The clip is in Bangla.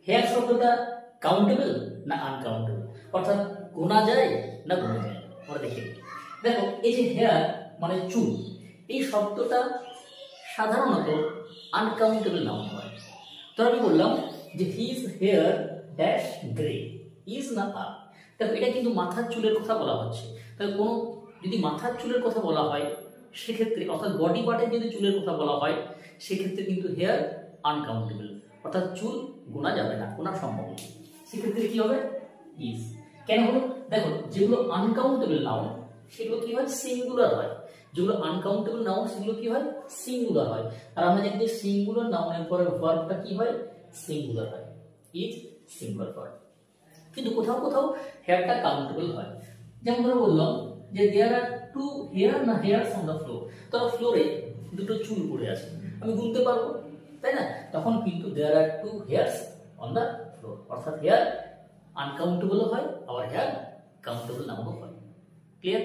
হেয়ার শব্দটা কাউন্টেবল না আনকাউন্টেবল, অর্থাৎ গোনা যায় না গোনা যায়? আমরা দেখি, দেখো এই যে হেয়ার মানে চুল, এই শব্দটা সাধারণত আনকাউন্টেবল নাউন হয়। ধর আমি বললাম যে his hair dash grey, is না আর। দেখো এটা কিন্তু মাথার চুলের কথা বলা হচ্ছে, তাহলে কোনো যদি মাথার চুলের কথা বলা হয় সেক্ষেত্রে, অর্থাৎ বডি পার্টের যদি চুলের কথা বলা হয় সেক্ষেত্রে কিন্তু হেয়ার আনকাউন্টেবল, অর্থাৎ চুল গোনা যাবে না, গোনা সম্ভব না। সেক্ষেত্রে কি হবে? ইজ। কেন হলো? দেখো যেগুলো আনকাউন্টেবল নাউন সেগুলো কি হয়? সিঙ্গুলার হয়। যেগুলো আনকাউন্টেবল নাউন সেগুলো কি হয়? সিঙ্গুলার হয়। আর আমরা জানি যে সিঙ্গুলার নাউনের পরে ভার্বটা কি হয়? সিঙ্গুলার হয়, ইজ সিঙ্গুলার ভার্ব। কিন্তু কোথাও কোথাও হেয়ারটা কাউন্টেবল হয়। যেমন ধরে বললাম যে দেয়ার আর টু হেয়ার না হেয়ারস অন দ্য ফ্লোর, তো ফ্লোরে দুটো চুল পড়ে আছে, আমি গুনতে পারবো, তাই না? তখন কিন্তু there are two hairs on the floor, অর্থাৎ হেয়ার আনকাউন্টেবল হয়, আবার হেয়ার কাউন্টেবল নাও হয়। ক্লিয়ার?